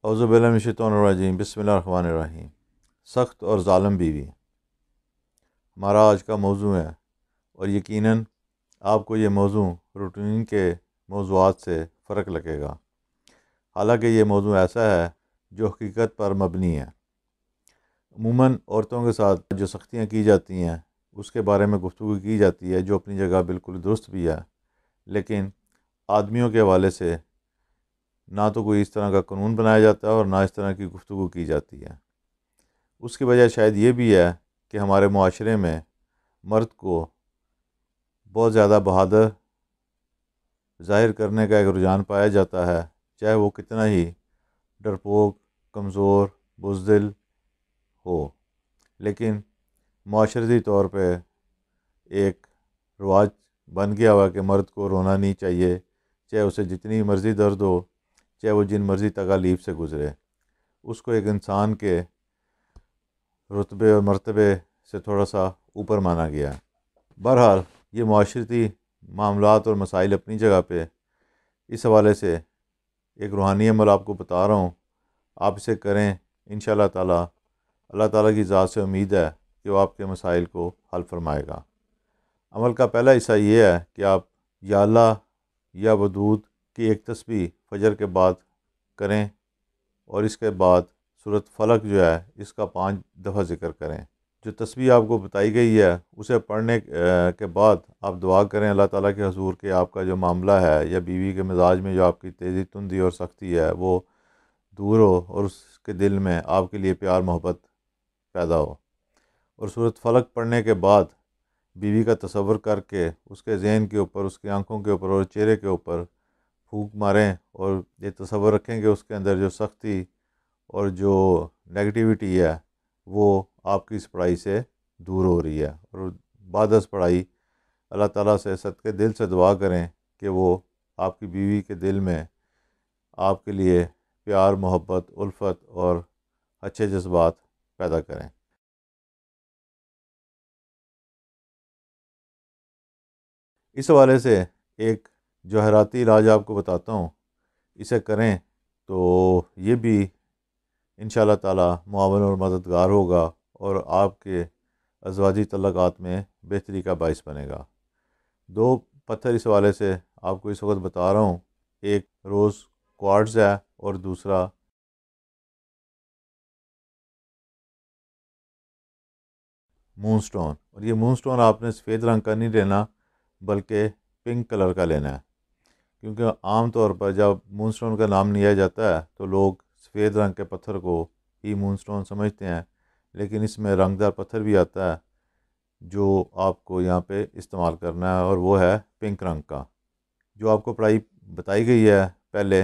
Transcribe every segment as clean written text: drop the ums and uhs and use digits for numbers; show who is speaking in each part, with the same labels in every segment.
Speaker 1: اعوذ باللہ من الشیطان الرجیم، بسم اللہ الرحمن الرحیم۔ سخت اور ظالم بیوی ہمارا آج کا موضوع ہے، اور یقیناً آپ کو یہ موضوع روٹین کے موضوعات سے فرق لگے گا، حالانکہ یہ موضوع ایسا ہے جو حقیقت پر مبنی ہے۔ عموماً عورتوں کے ساتھ جو سختیاں کی جاتی ہیں اس کے بارے میں گفتگو کی جاتی ہے، جو اپنی جگہ بالکل درست بھی ہے، لیکن آدمیوں کے حوالے سے نہ تو کوئی اس طرح کا قانون بنایا جاتا ہے اور نہ اس طرح کی گفتگو کی جاتی ہے۔ اس کی وجہ شاید یہ بھی ہے کہ ہمارے معاشرے میں مرد کو بہت زیادہ بہادر ظاہر کرنے کا ایک رجحان پایا جاتا ہے، چاہے وہ کتنا ہی ڈرپوک، کمزور، بزدل ہو، لیکن معاشرتی طور پہ ایک رواج بن گیا ہوا کہ مرد کو رونا نہیں چاہیے، چاہے اسے جتنی مرضی درد ہو، چاہے وہ جن مرضی تکالیف سے گزرے، اس کو ایک انسان کے رتبے اور مرتبے سے تھوڑا سا اوپر مانا گیا ہے۔ بہرحال یہ معاشرتی معاملات اور مسائل اپنی جگہ پہ، اس حوالے سے ایک روحانی عمل آپ کو بتا رہا ہوں، آپ اسے کریں، انشاءاللہ تعالی اللہ تعالیٰ کی ذات سے امید ہے کہ وہ آپ کے مسائل کو حل فرمائے گا۔ عمل کا پہلا حصہ یہ ہے کہ آپ یا اللہ یا ودود کی ایک تسبیح فجر کے بعد کریں، اور اس کے بعد سورۃ فلق جو ہے اس کا 5 دفعہ ذکر کریں۔ جو تسبیح آپ کو بتائی گئی ہے اسے پڑھنے کے بعد آپ دعا کریں اللہ تعالیٰ کے حضور کہ آپ کا جو معاملہ ہے یا بیوی کے مزاج میں جو آپ کی تیزی، تندی اور سختی ہے وہ دور ہو، اور اس کے دل میں آپ کے لیے پیار محبت پیدا ہو۔ اور سورۃ فلق پڑھنے کے بعد بیوی کا تصور کر کے اس کے ذہن کے اوپر، اس کی آنکھوں کے اوپر اور چہرے کے اوپر پھونک ماریں، اور یہ تصور رکھیں کہ اس کے اندر جو سختی اور جو نیگیٹیوٹی ہے وہ آپ کی اس پڑھائی سے دور ہو رہی ہے، اور بعد از پڑھائی اللہ تعالیٰ سے صدقے دل سے دعا کریں کہ وہ آپ کی بیوی کے دل میں آپ کے لیے پیار، محبت، الفت اور اچھے جذبات پیدا کریں۔ اس حوالے سے ایک جوہراتی علاج آپ کو بتاتا ہوں، اسے کریں تو یہ بھی انشاءاللہ تعالی معاون اور مددگار ہوگا، اور آپ کے ازواجی تعلقات میں بہتری کا باعث بنے گا۔ 2 پتھر اس حوالے سے آپ کو اس وقت بتا رہا ہوں، ایک روز کوارٹز ہے اور دوسرا مون سٹون۔ اور یہ مون سٹون آپ نے سفید رنگ کا نہیں لینا بلکہ پنک کلر کا لینا ہے، کیونکہ عام طور پر جب مون سٹون کا نام لیا جاتا ہے تو لوگ سفید رنگ کے پتھر کو ہی مون سٹون سمجھتے ہیں، لیکن اس میں رنگ دار پتھر بھی آتا ہے جو آپ کو یہاں پہ استعمال کرنا ہے، اور وہ ہے پنک رنگ کا۔ جو آپ کو پڑھائی بتائی گئی ہے پہلے،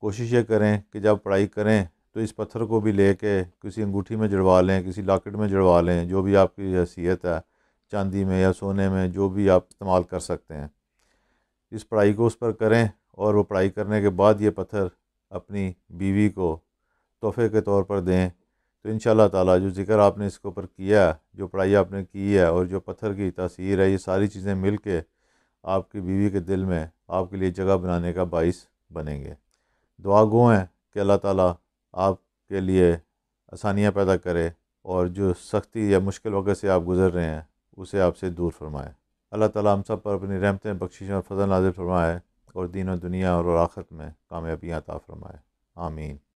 Speaker 1: کوشش یہ کریں کہ جب پڑھائی کریں تو اس پتھر کو بھی لے کے کسی انگوٹھی میں جڑوا لیں، کسی لاکٹ میں جڑوا لیں، جو بھی آپ کی حیثیت ہے، چاندی میں یا سونے میں، جو بھی آپ استعمال کر سکتے ہیں۔ اس پڑھائی کو اس پر کریں، اور وہ پڑھائی کرنے کے بعد یہ پتھر اپنی بیوی کو تحفے کے طور پر دیں، تو انشاءاللہ تعالیٰ جو ذکر آپ نے اس کے اوپر کیا ہے، جو پڑھائی آپ نے کی ہے، اور جو پتھر کی تاثیر ہے، یہ ساری چیزیں مل کے آپ کی بیوی کے دل میں آپ کے لیے جگہ بنانے کا باعث بنیں گے۔ دعا گو ہیں کہ اللہ تعالیٰ آپ کے لیے آسانیاں پیدا کرے، اور جو سختی یا مشکل وقت سے آپ گزر رہے ہیں اسے آپ سے دور فرمائے۔ اللہ تعالیٰ ہم سب پر اپنی رحمتیں، بخشش اور فضل نازل فرمائے، اور دین و دنیا اور آخرت میں کامیابیاں عطا فرمائے۔ آمین۔